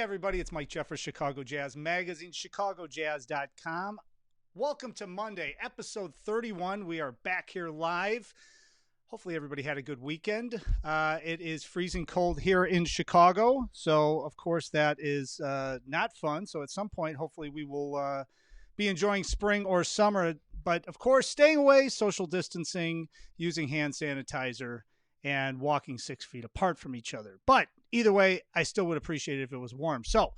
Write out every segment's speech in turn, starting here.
everybody, it's Mike Jeffers, Chicago Jazz Magazine, chicagojazz.com. Welcome to Monday, episode 31. We are back here live. Hopefully everybody had a good weekend. It is freezing cold here in Chicago, so of course that is not fun. So at some point, hopefully we will be enjoying spring or summer, but of course staying away, social distancing, using hand sanitizer, and walking 6 feet apart from each other. But either way, I still would appreciate it if it was warm. So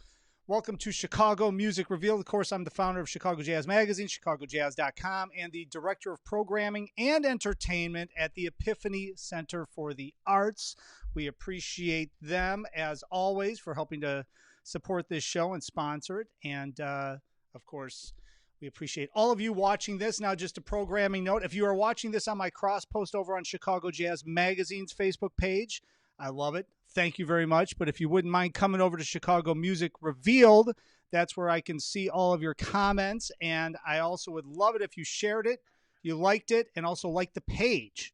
welcome to Chicago Music Revealed. Of course, I'm the founder of Chicago Jazz Magazine, chicagojazz.com, and the director of programming and entertainment at the Epiphany Center for the Arts. We appreciate them, as always, for helping to support this show and sponsor it. And, of course, we appreciate all of you watching this. Now, just a programming note. If you are watching this on my cross post over on Chicago Jazz Magazine's Facebook page, I love it. Thank you very much. But if you wouldn't mind coming over to Chicago Music Revealed, that's where I can see all of your comments. And I also would love it if you shared it, you liked it, and also liked the page,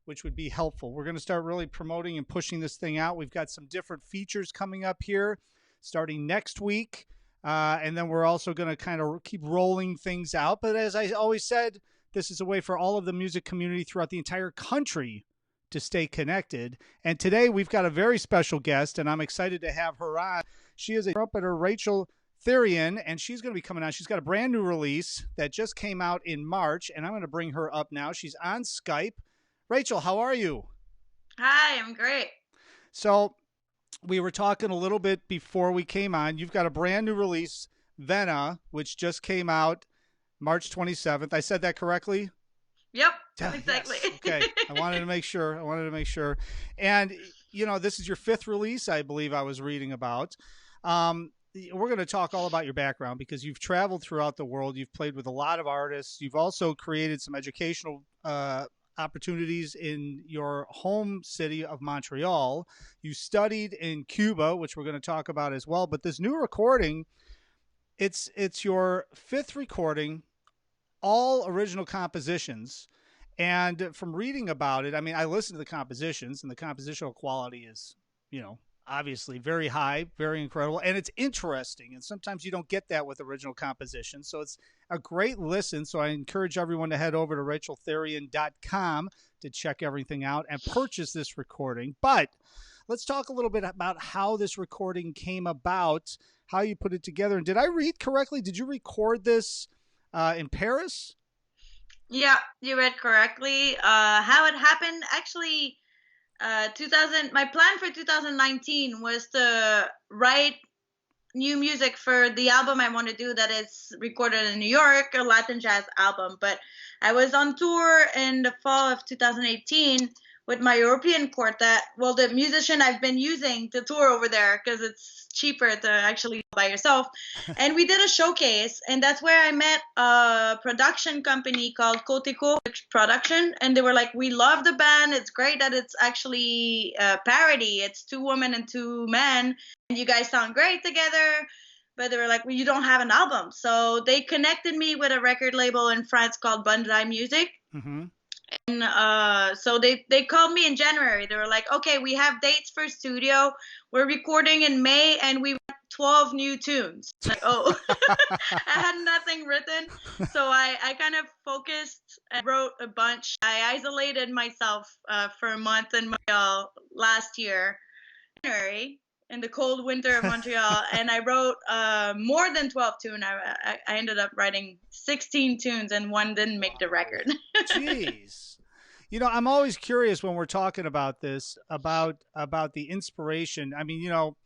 which would be helpful. We're going to start really promoting and pushing this thing out. We've got some different features coming up here starting next week. And then we're also going to kind of keep rolling things out. But as I always said, this is a way for all of the music community throughout the entire country to stay connected. And today we've got a very special guest, and I'm excited to have her on. She is a trumpeter, Rachel Therrien, and she's going to be coming on. She's got a brand new release that just came out in March, and I'm going to bring her up now. She's on Skype. Rachel, how are you? Hi, I'm great. So we were talking a little bit before we came on. You've got a brand new release, Vena, which just came out March 27th. I said that correctly? Yep, exactly. Yes. Okay. I wanted to make sure. And, you know, this is your fifth release, I believe I was reading about. We're going to talk all about your background because you've traveled throughout the world. You've played with a lot of artists. You've also created some educational opportunities in your home city of Montreal. You studied in Cuba, which we're going to talk about as well. But this new recording, it's your fifth recording, all original compositions. And from reading about it, I mean, I listened to the compositions, and the compositional quality is, you know, obviously very high, very incredible, and it's interesting. And sometimes you don't get that with original compositions. So it's a great listen. So I encourage everyone to head over to racheltherrien.com to check everything out and purchase this recording. But let's talk a little bit about how this recording came about, how you put it together. And did I read correctly? Did you record this in Paris? Yeah, you read correctly. How it happened, actually, my plan for 2019 was to write new music for the album I want to do that is recorded in New York, a Latin jazz album. But I was on tour in the fall of 2018 with my European quartet. Well, the musician I've been using to tour over there because it's cheaper to actually by yourself. And we did a showcase, and that's where I met a production company called Coteco Production. And they were like, we love the band. It's great that it's actually a parody. It's two women and two men, and you guys sound great together. But they were like, well, you don't have an album. So they connected me with a record label in France called Bandai Music. Mm-hmm. And so they called me in January. They were like, okay, we have dates for studio. We're recording in May, and we want 12 new tunes. Like, oh, I had nothing written. So I kind of focused and wrote a bunch. I isolated myself for a month in Montreal last year, January, in the cold winter of Montreal, and I wrote more than 12 tunes. I ended up writing 16 tunes, and one didn't make the record. Jeez. You know, I'm always curious when we're talking about this, about the inspiration. I mean, you know,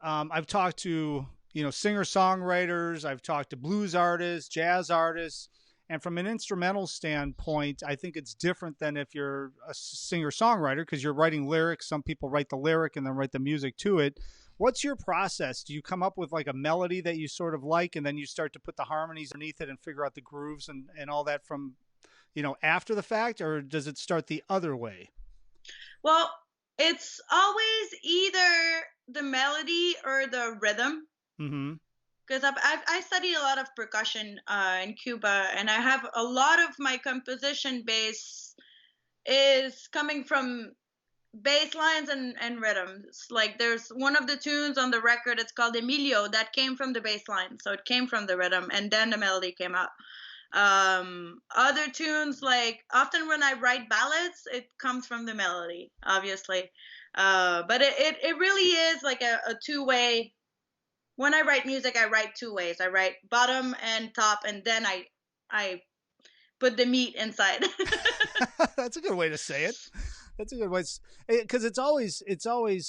I've talked to, you know, singer-songwriters, I've talked to blues artists, jazz artists, and from an instrumental standpoint, I think it's different than if you're a singer-songwriter because you're writing lyrics. Some people write the lyric and then write the music to it. What's your process? Do you come up with like a melody that you sort of like, and then you start to put the harmonies underneath it and figure out the grooves and all that from, you know, after the fact, or does it start the other way? Well, it's always either the melody or the rhythm. Mm-hmm. Because I studied a lot of percussion in Cuba, and I have a lot of my composition base is coming from bass lines and rhythms. Like there's one of the tunes on the record, it's called Emilio, that came from the bass line. So it came from the rhythm and then the melody came out. Other tunes, like often when I write ballads, it comes from the melody, obviously. But it really is like a two-way. When I write music, I write two ways. I write bottom and top, and then I put the meat inside. That's a good way to say it. That's a good way, because it's always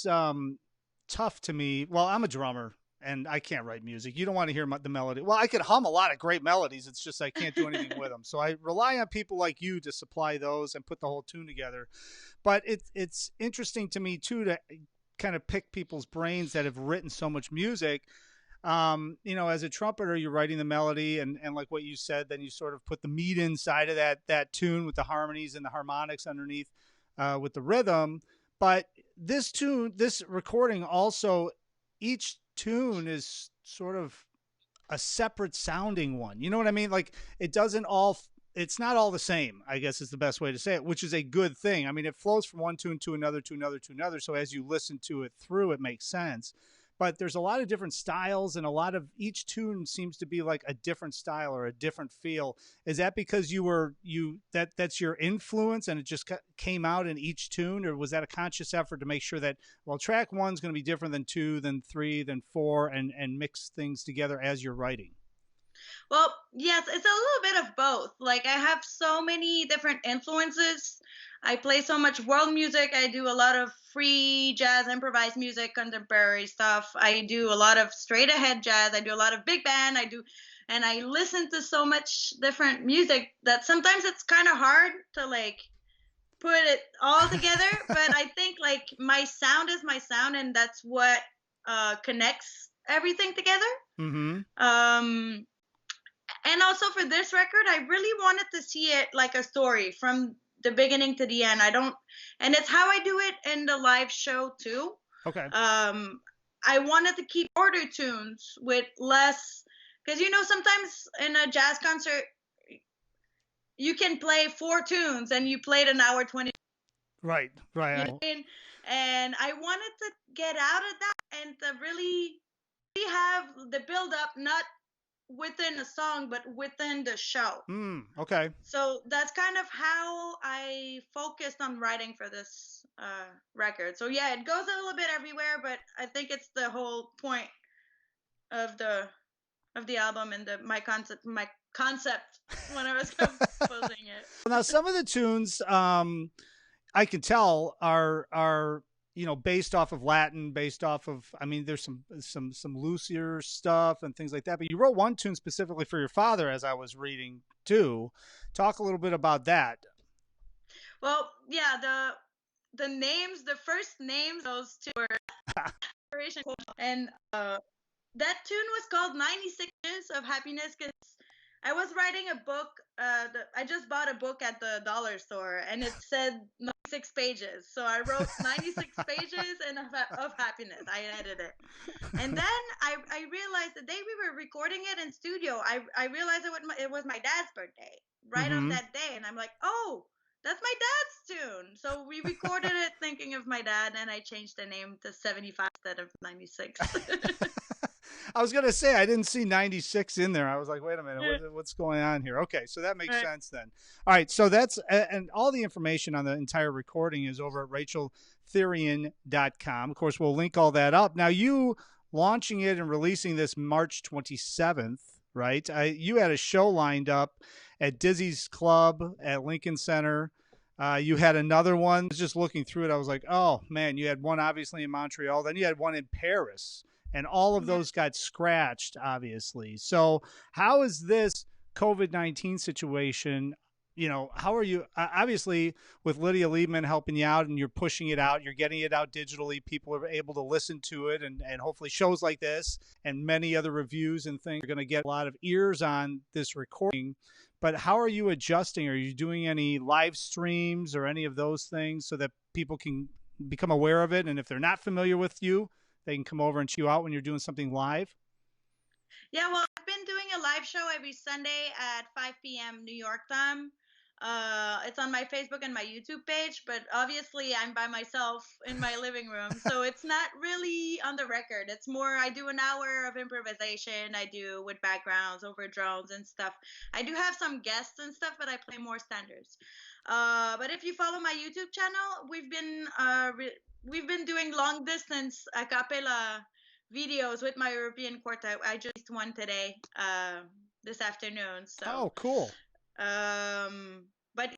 tough to me. Well, I'm a drummer and I can't write music. You don't want to hear the melody. Well, I could hum a lot of great melodies. It's just I can't do anything with them. So I rely on people like you to supply those and put the whole tune together. But it's interesting to me too to kind of pick people's brains that have written so much music. As a trumpeter, you're writing the melody, and like what you said, then you sort of put the meat inside of that tune with the harmonies and the harmonics underneath, with the rhythm. But this recording also, each tune is sort of a separate sounding one. You know what I mean? Like it's not all the same, I guess is the best way to say it, which is a good thing. I mean, it flows from one tune to another, to another, to another. So as you listen to it through, it makes sense. But there's a lot of different styles, and each tune seems to be like a different style or a different feel. Is that because that's your influence and it just came out in each tune, or was that a conscious effort to make sure that, well, track one's going to be different than two, than three, than four, and mix things together as you're writing? Well, yes, it's a little bit of both. Like I have so many different influences. I play so much world music. I do a lot of free jazz, improvised music, contemporary stuff. I do a lot of straight ahead jazz. I do a lot of big band. And I listen to so much different music that sometimes it's kind of hard to like put it all together. But I think like my sound is my sound, and that's what connects everything together. Mm-hmm. And also for this record, I really wanted to see it like a story from the beginning to the end. And it's how I do it in the live show too. Okay. I wanted to keep order tunes with less, because sometimes in a jazz concert, you can play 4 tunes and you played an hour 20. Right. And I wanted to get out of that and to really have the build up, not within a song but within the show. Okay. So that's kind of how I focused on writing for this record. So yeah, it goes a little bit everywhere, but I think it's the whole point of the album and my concept when I was composing it. Now some of the tunes I can tell are based off of Latin, based off of, I mean, there's some looser stuff and things like that. But you wrote one tune specifically for your father, as I was reading too. Talk a little bit about that. Well, yeah, the first names, those two were and that tune was called 96 Years of Happiness because I was writing a book. I just bought a book at the dollar store, and it said 96 pages. So I wrote 96 pages of happiness. I edited it. And then I realized the day we were recording it in studio, I realized it was my dad's birthday, right on that day. And I'm like, oh, that's my dad's tune. So we recorded it thinking of my dad, and I changed the name to 75 instead of 96. I was going to say, I didn't see 96 in there. I was like, wait a minute, what's going on here? Okay, so that makes sense then. All right, so and all the information on the entire recording is over at racheltherrien.com. Of course, we'll link all that up. Now, you launching it and releasing this March 27th, right? You had a show lined up at Dizzy's Club at Lincoln Center. You had another one. I was just looking through it. I was like, oh, man, you had one obviously in Montreal. Then you had one in Paris. And all of those got scratched, obviously. So how is this COVID-19 situation? How are you? Obviously, with Lydia Liebman helping you out and you're pushing it out, you're getting it out digitally. People are able to listen to it. And hopefully shows like this and many other reviews and things are going to get a lot of ears on this recording. But how are you adjusting? Are you doing any live streams or any of those things so that people can become aware of it? And if they're not familiar with you, they can come over and check you out when you're doing something live? Yeah, well, I've been doing a live show every Sunday at 5 p.m. New York time. It's on my Facebook and my YouTube page, but obviously I'm by myself in my living room, so it's not really on the record. It's more I do an hour of improvisation. I do with backgrounds over drones and stuff. I do have some guests and stuff, but I play more standards. But if you follow my YouTube channel, we've been doing long distance a cappella videos with my European quartet. I just one today, this afternoon. So. Oh, cool. But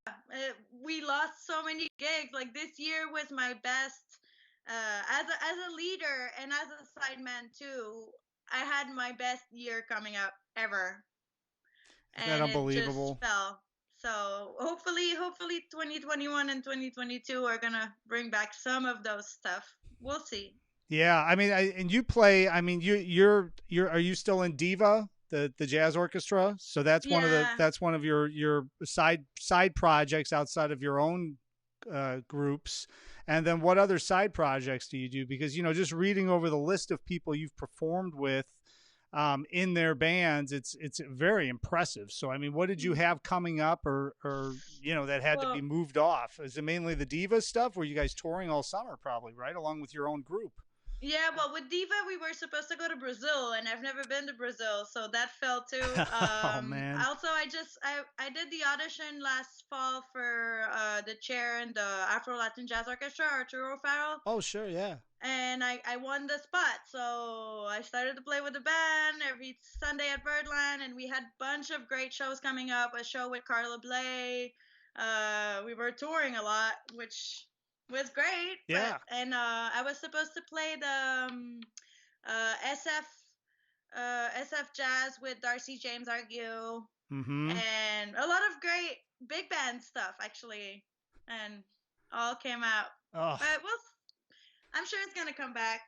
we lost so many gigs. Like this year was my best as a leader and as a sideman too. I had my best year coming up ever, Isn't that and it unbelievable? just fell. So hopefully 2021 and 2022 are gonna bring back some of those stuff. We'll see. Yeah, I mean, and you play. I mean, you're. Are you still in Diva, the jazz orchestra? So Yeah. that's one of your side projects outside of your own groups. And then what other side projects do you do? Because just reading over the list of people you've performed with in their bands, it's very impressive. So I mean, what did you have coming up, or that had to be Well, moved off? Is it mainly the Diva stuff? Were you guys touring all summer, probably, right, along with your own group? yeah, well, with Diva, we were supposed to go to Brazil, and I've never been to Brazil, so that fell too. Oh man. Also, I did the audition last fall for the chair in the Afro Latin Jazz Orchestra, Arturo Farrell, Oh sure, yeah. and I won the spot. So I started to play with the band every Sunday at Birdland, and we had a bunch of great shows coming up. A show with Carla Bley. We were touring a lot, which was great. Yeah. I was supposed to play the SF Jazz with Darcy James Argue Mm-hmm. and a lot of great big band stuff actually, and all came out. Oh, But I'm sure it's gonna come back.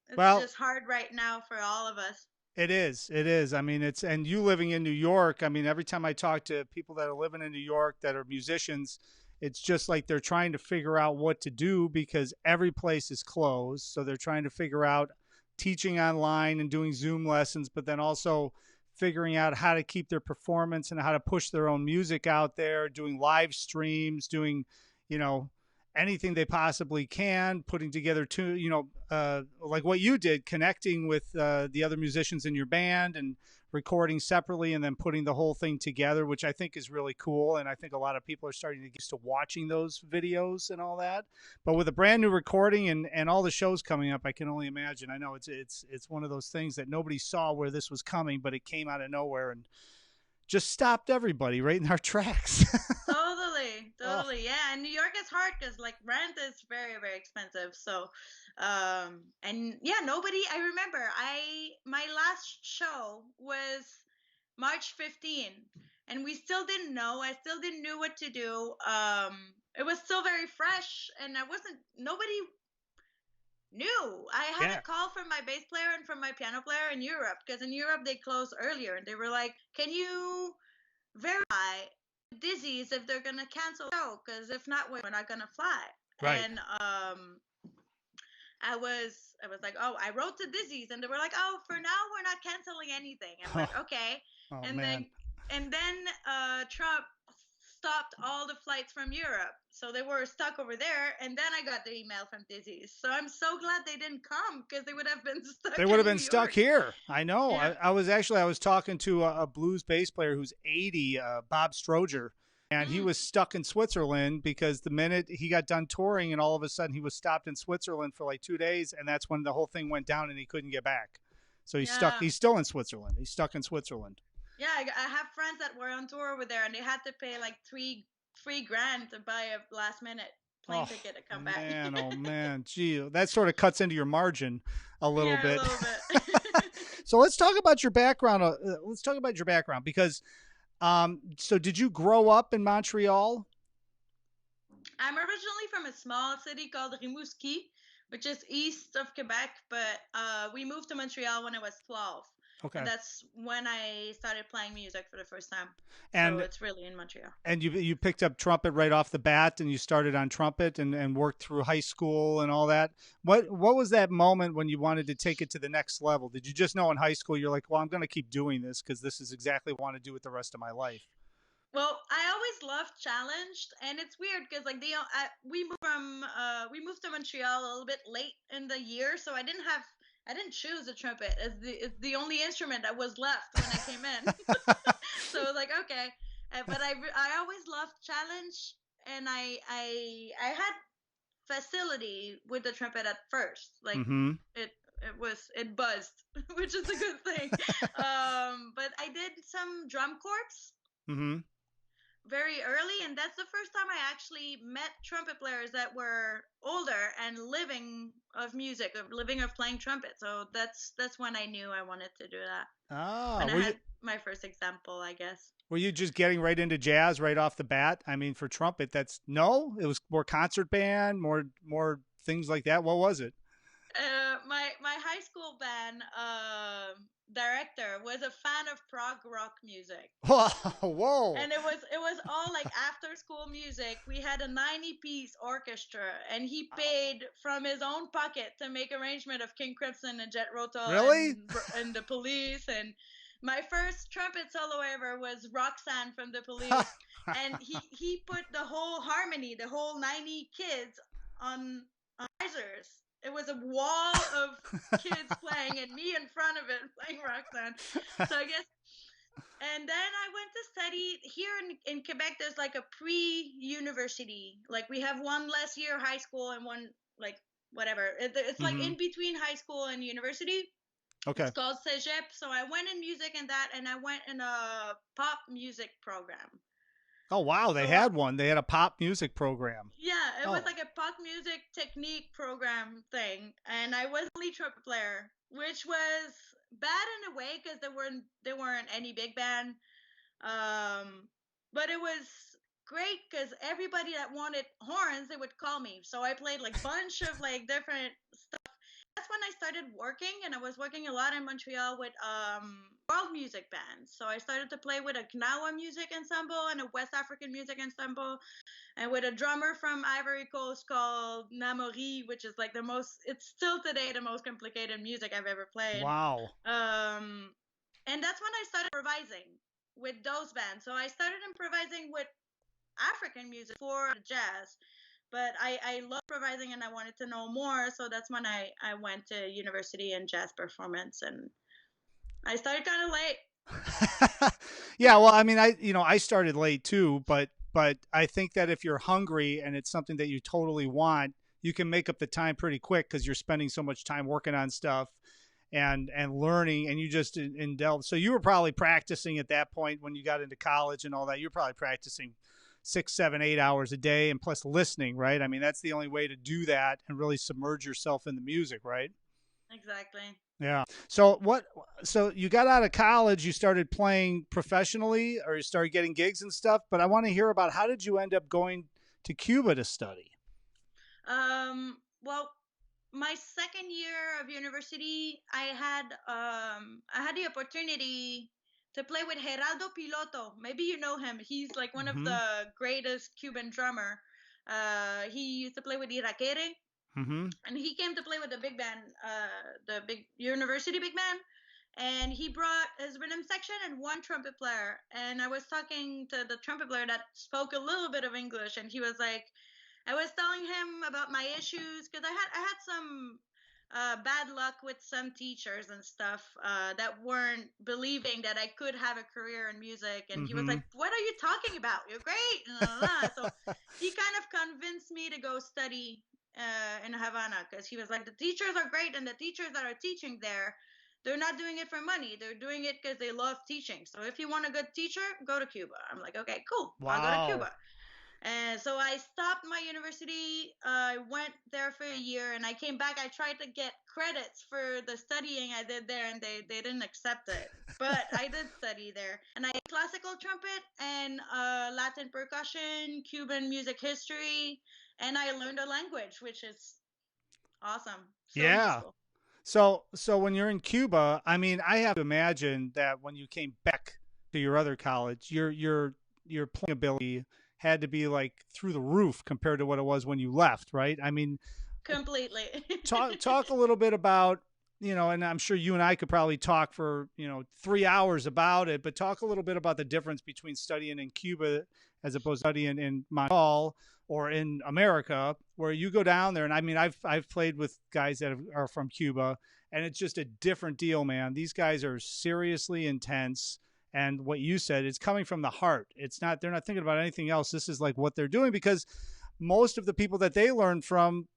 It's well, just hard right now for all of us. it is. It is. I mean, and you living in New York, I mean, every time I talk to people that are living in New York that are musicians, it's just like they're trying to figure out what to do because every place is closed. So they're trying to figure out teaching online and doing Zoom lessons, but then also figuring out how to keep their performance and how to push their own music out there, doing live streams, doing, you know, anything they possibly can, putting together like what you did, connecting with the other musicians in your band and recording separately and then putting the whole thing together, which I think is really cool. And I think a lot of people are starting to get used to watching those videos and all that. But with a brand new recording and all the shows coming up, I can only imagine. I know it's one of those things that nobody saw where this was coming, but it came out of nowhere and just stopped everybody right in our tracks. Totally, Oh, totally. Yeah, and New York is hard because like rent is very, very expensive. So, and yeah, nobody. I remember my last show was March 15, and we still didn't know. I still didn't know what to do. It was still very fresh, and nobody knew. I had yeah. a call from my bass player and from my piano player in Europe because in Europe they close earlier, and they were like, "Can you verify Dizzy's if they're gonna cancel the show? Because if not, we're not gonna fly." Right. And I was like, "Oh," I wrote to Dizzy's, and they were like, "Oh, for now we're not canceling anything." I'm like, "Okay." Oh And man. then Trump stopped all the flights from Europe, so they were stuck over there. And then I got the email from Dizzy's, so I'm so glad they didn't come because they would have been They stuck would have in been New stuck York. here. I know. Yeah. I was talking to a blues bass player who's 80, Bob Stroger, and he Mm. was stuck in Switzerland because the minute he got done touring, and all of a sudden he was stopped in Switzerland for like 2 days, and that's when the whole thing went down, and he couldn't get back. So he's stuck. Yeah. He's still in Switzerland. He's stuck in Switzerland. Yeah, I have friends that were on tour over there, and they had to pay like three grand to buy a last minute plane Oh ticket to come back. man, oh man, gee, that sort of cuts into your margin a little Yeah, a bit. little bit. So let's talk about your background. Let's talk about your background because, so did you grow up in Montreal? I'm originally from a small city called Rimouski, which is east of Quebec, but we moved to Montreal when I was 12. And Okay. that's when I started playing music for the first time. So And it's really in Montreal. you picked up trumpet right off the bat, and you started on trumpet and worked through high school and all that. What was that moment when you wanted to take it to the next level? Did you just know in high school you're like, well, I'm going to keep doing this because this is exactly what I want to do with the rest of my life? Well, I always love challenged, and it's weird because like we moved to Montreal a little bit late in the year, so I didn't choose a trumpet. It's the only instrument that was left when I came in. So I was like, okay. But I always loved challenge, and I had facility with the trumpet at first. Like Mm-hmm. it buzzed, which is a good thing. But I did some drum corps Mm-hmm. very early, and that's the first time I actually met trumpet players that were older and living of playing trumpet. So that's when I knew I wanted to do that. Oh, When I had my first example, I guess. were you just getting right into jazz right off the bat? I mean, for trumpet, it was more concert band, more things like that. What was it? My high school band director was a fan of prog rock music. Whoa! And it was all like after school music. We had a 90-piece orchestra, and he paid from his own pocket to make arrangement of King Crimson and Jet Rotal Really? and the Police. And my first trumpet solo ever was Roxanne from the Police, and he put the whole harmony, the whole 90 kids on risers. It was a wall of kids playing, and me in front of it playing Roxanne. So I guess. And then I went to study here in Quebec. There's like a pre-university. Like we have one less year high school and one like whatever. It's like in between high school and university. Okay. It's called Cégep. So I went in music and that, and I went in a pop music program. Oh wow, they had one. They had a pop music program. Yeah, it was like a pop music technique program thing, and I was the lead trumpet player, which was bad in a way because there weren't any big band, but it was great because everybody that wanted horns, they would call me. So I played like bunch of like different stuff. That's when I started working, and I was working a lot in Montreal with world music bands. So I started to play with a Gnawa music ensemble and a West African music ensemble, and with a drummer from Ivory Coast called Namori, which is like it's still today the most complicated music I've ever played. Wow. And that's when I started improvising with those bands. So I started improvising with African music for jazz. But I love improvising, and I wanted to know more, so that's when I went to university in jazz performance, and I started kind of late. Yeah, well, I mean, I started late too, but I think that if you're hungry and it's something that you totally want, you can make up the time pretty quick because you're spending so much time working on stuff and learning, and you just indulge. So you were probably practicing at that point when you got into college and all that. You're probably practicing 6, 7, 8 hours a day, and plus listening, right? I mean, that's the only way to do that and really submerge yourself in the music, right? Exactly. Yeah. So you got out of college, you started playing professionally, or you started getting gigs and stuff, but I want to hear about how did you end up going to Cuba to study? Well, my second year of university, I had the opportunity to play with Geraldo Piloto. Maybe you know him. He's like one of the greatest Cuban drummer. He used to play with Irakere. And he came to play with the big band, the big university big band. And he brought his rhythm section and one trumpet player. And I was talking to the trumpet player that spoke a little bit of English. And he was like, I was telling him about my issues because I had some bad luck with some teachers and stuff that weren't believing that I could have a career in music. And he was like, what are you talking about? You're great. So he kind of convinced me to go study in Havana because he was like, the teachers are great, and the teachers that are teaching there, they're not doing it for money. They're doing it because they love teaching. So if you want a good teacher, go to Cuba. I'm like, okay, cool. Wow. I'll go to Cuba. And so I stopped my university. I went there for a year, and I came back. I tried to get credits for the studying I did there, and they didn't accept it. But I did study there. And I did classical trumpet and Latin percussion, Cuban music history, and I learned a language, which is awesome. So yeah. useful. So when you're in Cuba, I mean, I have to imagine that when you came back to your other college, your playing ability had to be like through the roof compared to what it was when you left, right? I mean, completely. talk a little bit about, and I'm sure you and I could probably talk for, 3 hours about it, but talk a little bit about the difference between studying in Cuba as opposed to studying in Montreal or in America, where you go down there. And I mean, I've played with guys that are from Cuba, and it's just a different deal, man. These guys are seriously intense. And what you said, it's coming from the heart. It's not, they're not thinking about anything else. This is like what they're doing, because most of the people that they learned from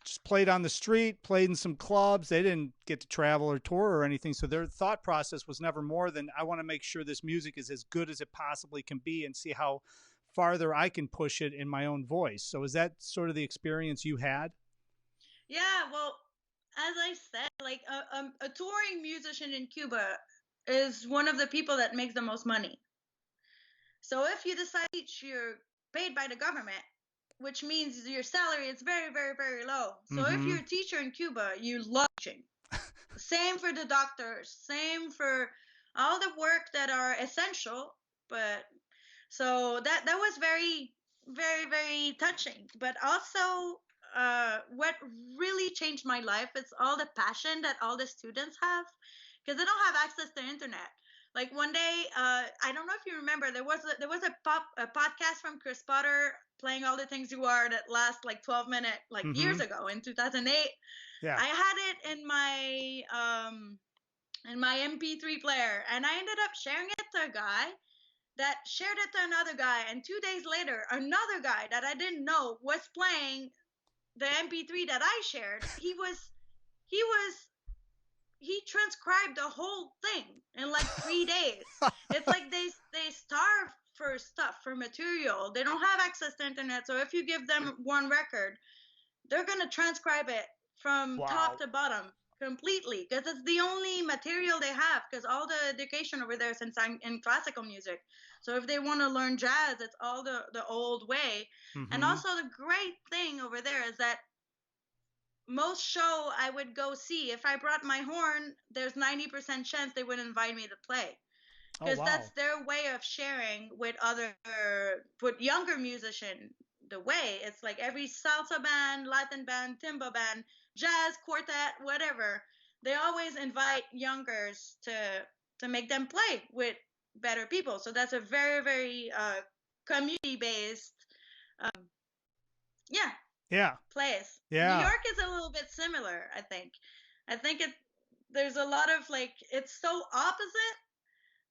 just played on the street, played in some clubs. They didn't get to travel or tour or anything. So their thought process was never more than, I want to make sure this music is as good as it possibly can be and see how farther I can push it in my own voice. So is that sort of the experience you had? Yeah, well, as I said, like a touring musician in Cuba is one of the people that makes the most money. So if you decide to teach, you're paid by the government, which means your salary is very, very, very low. So if you're a teacher in Cuba, you love teaching. Same for the doctors, same for all the work that are essential. But so that was very, very, very touching. But also, what really changed my life is all the passion that all the students have, because they don't have access to internet. Like one day, I don't know if you remember, there was a podcast from Chris Potter playing All the Things You Are that last like 12 minutes, like years ago in 2008. Yeah. I had it in my MP3 player, and I ended up sharing it to a guy that shared it to another guy, and 2 days later, another guy that I didn't know was playing the MP3 that I shared. He transcribed the whole thing in like 3 days. It's like they starve for stuff, for material. They don't have access to internet. So if you give them one record, they're going to transcribe it from top to bottom completely, because it's the only material they have, because all the education over there is in classical music. So if they want to learn jazz, it's all the old way. And also the great thing over there is that most show I would go see, if I brought my horn, there's 90% chance they would invite me to play, because that's their way of sharing with younger musician. The way it's like every salsa band, Latin band, timba band, jazz quartet, whatever, they always invite youngers to make them play with better people. So that's a very, very community based place. Yeah. New York is a little bit similar, I think. There's a lot of like, it's so opposite,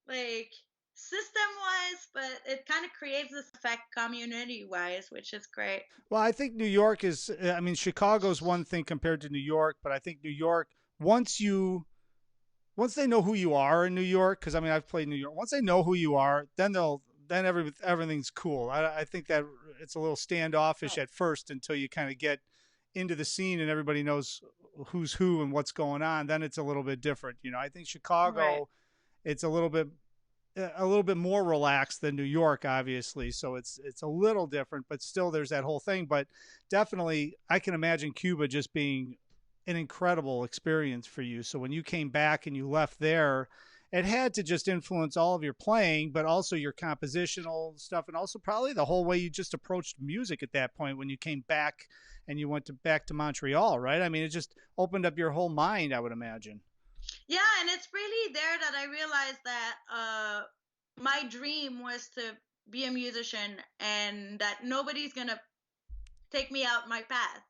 like system wise, but it kind of creates this effect community wise, which is great. Well, I think New York is, I mean, Chicago's one thing compared to New York, but I think New York, once they know who you are in New York, because I mean, I've played New York, once they know who you are, then everything's cool. I think that it's a little standoffish at first until you kind of get into the scene and everybody knows who's who and what's going on. Then it's a little bit different. You know, I think Chicago, it's a little bit more relaxed than New York, obviously. So it's a little different, but still there's that whole thing. But definitely I can imagine Cuba just being an incredible experience for you. So when you came back and you left there, it had to just influence all of your playing, but also your compositional stuff, and also probably the whole way you just approached music at that point when you came back and you went back to Montreal, right? I mean, it just opened up your whole mind, I would imagine. Yeah, and it's really there that I realized that my dream was to be a musician, and that nobody's gonna take me out my path.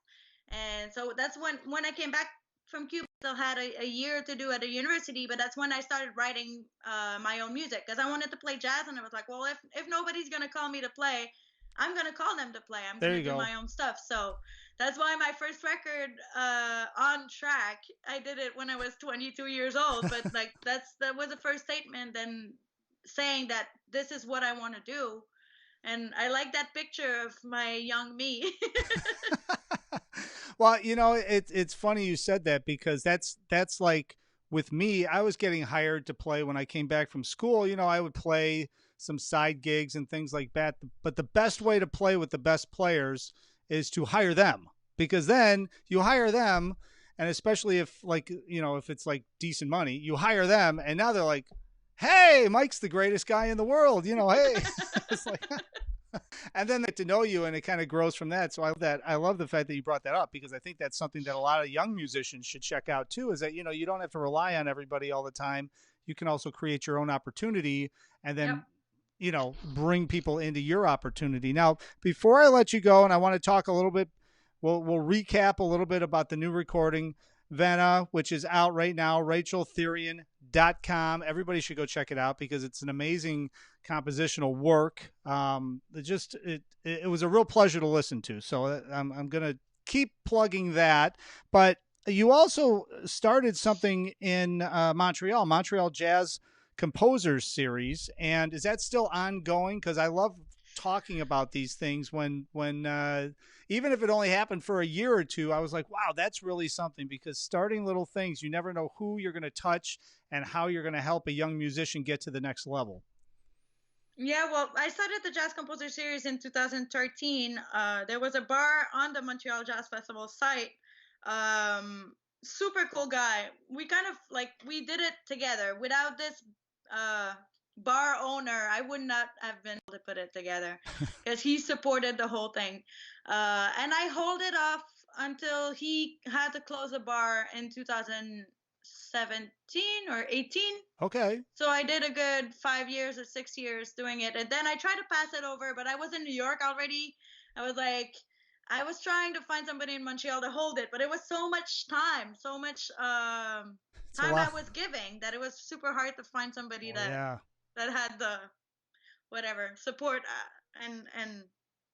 And so that's when I came back from Cuba. Still had a year to do at a university, but that's when I started writing my own music, because I wanted to play jazz, and I was like, well, if nobody's gonna call me to play, I'm gonna call them to play. I'm gonna do my own stuff. So that's why my first record, On Track, I did it when I was 22 years old. But like that was the first statement, and saying that this is what I want to do. And I like that picture of my young me. Well, you know, it's funny you said that, because that's like with me, I was getting hired to play when I came back from school. You know, I would play some side gigs and things like that. But the best way to play with the best players is to hire them, because then you hire them, and especially if, like, you know, if it's like decent money, you hire them, and now they're like, hey, Mike's the greatest guy in the world, you know, hey. It's like, and then they get to know you, and it kind of grows from that. So I love the fact that you brought that up, because I think that's something that a lot of young musicians should check out too, is that, you know, you don't have to rely on everybody all the time. You can also create your own opportunity, and then bring people into your opportunity. Now, before I let you go, and I want to talk a little bit, we'll recap a little bit about the new recording, Vena, which is out right now, RachelTherrien.com. Everybody should go check it out because it's an amazing compositional work. It was a real pleasure to listen to. So I'm going to keep plugging that. But you also started something in Montreal Jazz Composers Series. And is that still ongoing? Because I love talking about these things when even if it only happened for a year or two, I was like, wow, that's really something, because starting little things, you never know who you're going to touch and how you're going to help a young musician get to the next level. Yeah, well, I started the Jazz Composer Series in 2013. There was a bar on the Montreal Jazz Festival site. Super cool guy. We kind of we did it together. Without this bar owner, I would not have been able to put it together because he supported the whole thing. And I hold it off until he had to close the bar in 2017 or 18. Okay. So I did a good 5 years or 6 years doing it. And then I tried to pass it over, but I was in New York already. I was trying to find somebody in Montreal to hold it, but it was so much time, so much time I was giving that it was super hard to find somebody that had the whatever support and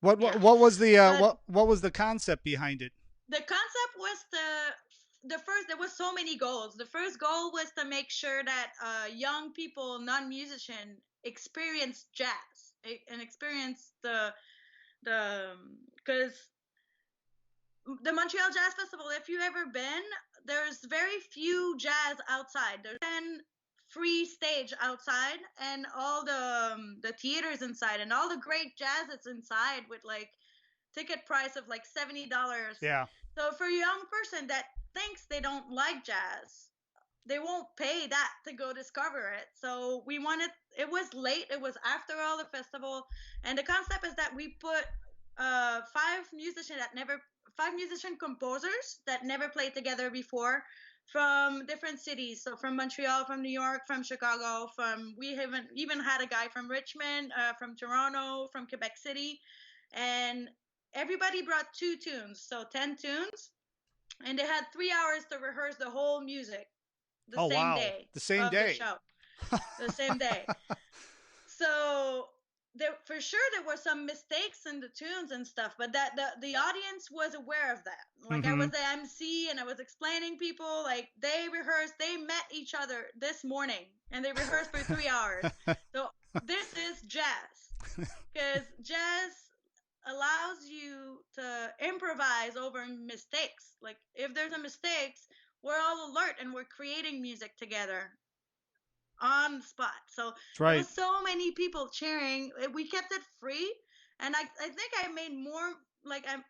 what was the concept behind it? The concept was the first. There was so many goals. The first goal was to make sure that young people, non-musician, experience jazz and experience because the Montreal Jazz Festival, if you've ever been, there's very few jazz outside. There's 10 free stage outside and all the theaters inside and all the great jazz that's inside with ticket price of $70. Yeah. So for a young person that thinks they don't like jazz, they won't pay that to go discover it. So it was late. It was after all the festival. And the concept is that we put five musician composers that never played together before from different cities. So from Montreal, from New York, from Chicago, we haven't even had a guy from Richmond, from Toronto, from Quebec City. And everybody brought 2 tunes, so 10 tunes. And they had 3 hours to rehearse the whole music the same day. The same day. The show. The same day. So for sure there were some mistakes in the tunes and stuff, but that the audience was aware of that. I was the MC and I was explaining people, they rehearsed, they met each other this morning and they rehearsed for 3 hours. So this is jazz, because jazz allows you to improvise over mistakes. If there's a mistake, we're all alert and we're creating music together on the spot. So there was so many people cheering. We kept it free, and I think I made more.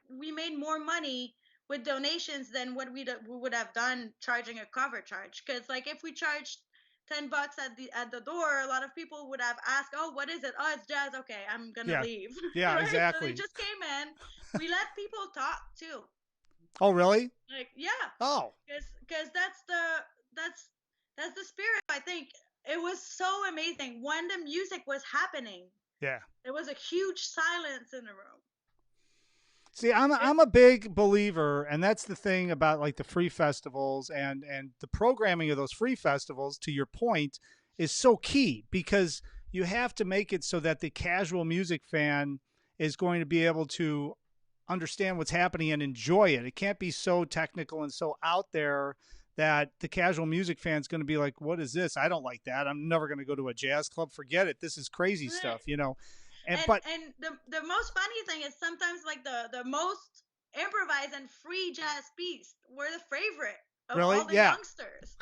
We made more money with donations than what we would have done charging a cover charge. Because if we charged $10 at the door, a lot of people would have asked, "Oh, what is it? Oh, it's jazz. Okay, I'm gonna leave." Yeah, right? Exactly. So they just came in. We let people talk too. Oh, really? Yeah. Oh. Because that's the spirit. I think it was so amazing when the music was happening. Yeah. There was a huge silence in the room. See, I'm a big believer, and that's the thing about the free festivals and the programming of those free festivals, to your point, is so key, because you have to make it so that the casual music fan is going to be able to understand what's happening and enjoy it. It can't be so technical and so out there that the casual music fan is going to be like, what is this? I don't like that. I'm never going to go to a jazz club. Forget it. This is crazy stuff, And the most funny thing is sometimes the most improvised and free jazz piece were the favorite of all the youngsters.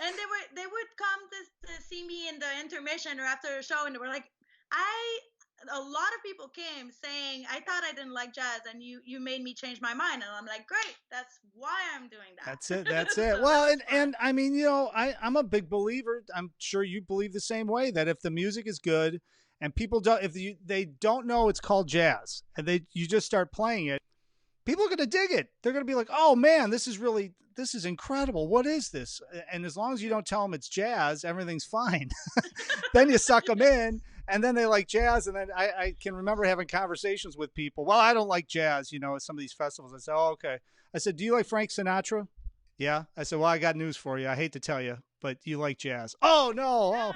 And they would come to see me in the intermission or after the show, and they were like, a lot of people came saying, I thought I didn't like jazz, and you made me change my mind. And I'm like, great, that's why I'm doing that. That's it. So well, and I mean, I'm a big believer. I'm sure you believe the same way, that if the music is good and people they don't know it's called jazz, and you just start playing it, people are going to dig it. They're going to be like, oh man, this is incredible. What is this? And as long as you don't tell them it's jazz, everything's fine. Then you suck them in, And then they like jazz. And then I can remember having conversations with people. Well, I don't like jazz, at some of these festivals. I said, oh, okay. I said, do you like Frank Sinatra? Yeah. I said, well, I got news for you. I hate to tell you, but you like jazz. Oh, no. Oh.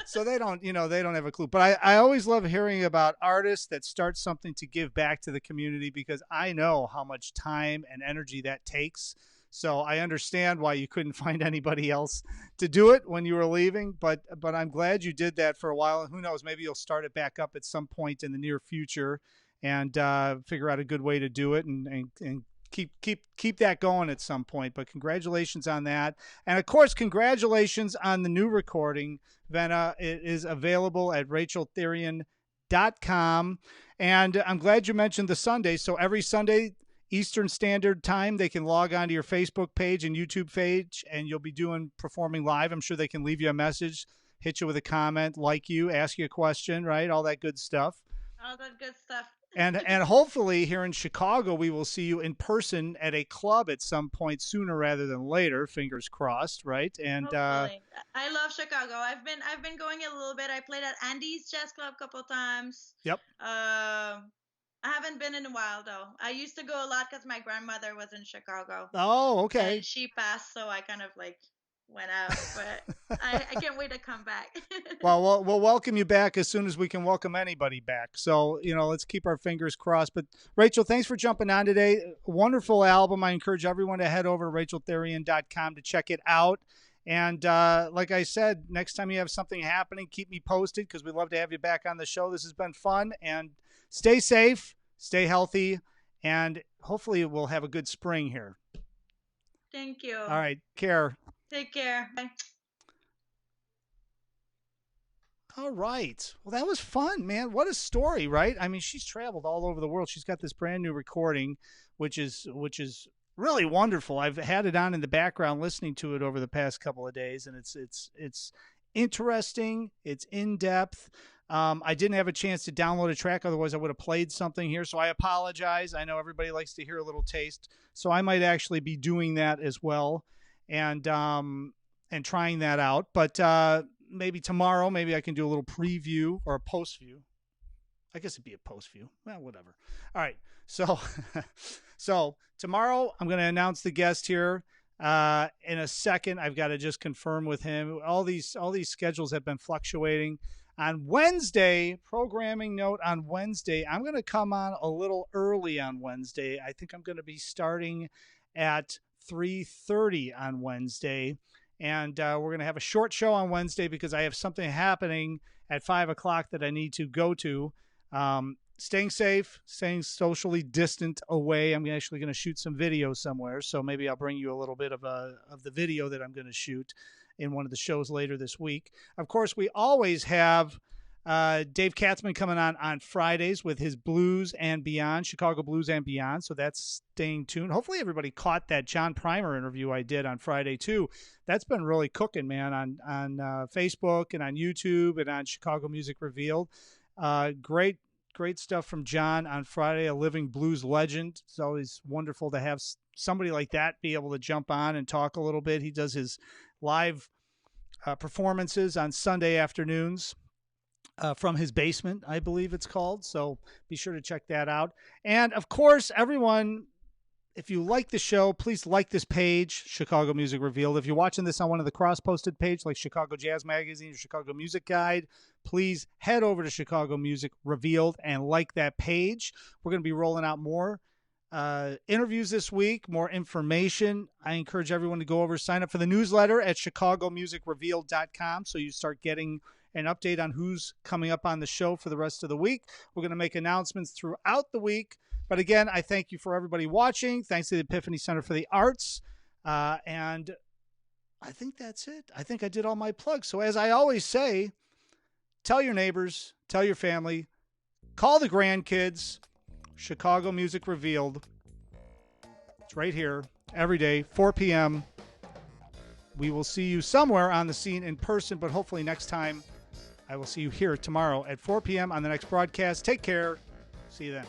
So they don't have a clue. But I always love hearing about artists that start something to give back to the community, because I know how much time and energy that takes. So I understand why you couldn't find anybody else to do it when you were leaving. But I'm glad you did that for a while. And who knows, maybe you'll start it back up at some point in the near future and figure out a good way to do it and keep that going at some point. But congratulations on that. And of course, congratulations on the new recording, Vena. It is available at racheltherrien.com. And I'm glad you mentioned the Sunday. So every Sunday, Eastern Standard Time, they can log onto your Facebook page and YouTube page, and you'll be performing live. I'm sure they can leave you a message, hit you with a comment, like you, ask you a question, right? All that good stuff. All that good stuff. And hopefully here in Chicago, we will see you in person at a club at some point sooner rather than later. Fingers crossed, right? And I love Chicago. I've been going a little bit. I played at Andy's Jazz Club a couple times. Yep. I haven't been in a while though. I used to go a lot because my grandmother was in Chicago. Oh, okay. And she passed, so I kind of went out, but I can't wait to come back. Well, we'll welcome you back as soon as we can welcome anybody back. So, let's keep our fingers crossed. But Rachel, thanks for jumping on today. Wonderful album. I encourage everyone to head over to racheltherrien.com to check it out. And like I said, next time you have something happening, keep me posted, because we'd love to have you back on the show. This has been fun. And stay safe, stay healthy, and hopefully we'll have a good spring here. Thank you. All right. Care. Take care. Bye. All right. Well, that was fun, man. What a story, right? I mean, she's traveled all over the world. She's got this brand new recording, which is really wonderful. I've had it on in the background listening to it over the past couple of days, and it's interesting. It's in depth. I didn't have a chance to download a track. Otherwise, I would have played something here. So I apologize. I know everybody likes to hear a little taste. So I might actually be doing that as well and trying that out. But maybe tomorrow, maybe I can do a little preview or a post view. I guess it'd be a post view. Well, whatever. All right. So tomorrow I'm going to announce the guest here. In a second, I've got to just confirm with him. All these schedules have been fluctuating. On Wednesday, programming note on Wednesday, I'm going to come on a little early on Wednesday. I think I'm going to be starting at 3:30 on Wednesday. And we're going to have a short show on Wednesday because I have something happening at 5 o'clock that I need to go to. Staying safe, staying socially distant away. I'm actually going to shoot some video somewhere. So maybe I'll bring you a little bit of the video that I'm going to shoot in one of the shows later this week. Of course, we always have Dave Katzman coming on Fridays with his Blues and Beyond, Chicago Blues and Beyond. So that's staying tuned. Hopefully everybody caught that John Primer interview I did on Friday too. That's been really cooking, man, on Facebook and on YouTube and on Chicago Music Revealed. Great stuff from John on Friday, a living blues legend. It's always wonderful to have somebody like that be able to jump on and talk a little bit. He does his live performances on Sunday afternoons from his basement, I believe it's called. So be sure to check that out. And of course, everyone, if you like the show, please like this page, Chicago Music Revealed. If you're watching this on one of the cross-posted pages like Chicago Jazz Magazine or Chicago Music Guide, please head over to Chicago Music Revealed and like that page. We're going to be rolling out more interviews this week, more information. I encourage everyone to go over, sign up for the newsletter at chicagomusicrevealed.com so you start getting an update on who's coming up on the show for the rest of the week. We're going to make announcements throughout the week. But again, I thank you for everybody watching. Thanks to the Epiphany Center for the Arts. And I think that's it. I think I did all my plugs. So as I always say, tell your neighbors, tell your family, call the grandkids. Chicago Music Revealed. It's right here every day, 4 p.m. We will see you somewhere on the scene in person, but hopefully next time I will see you here tomorrow at 4 p.m. on the next broadcast. Take care. See you then.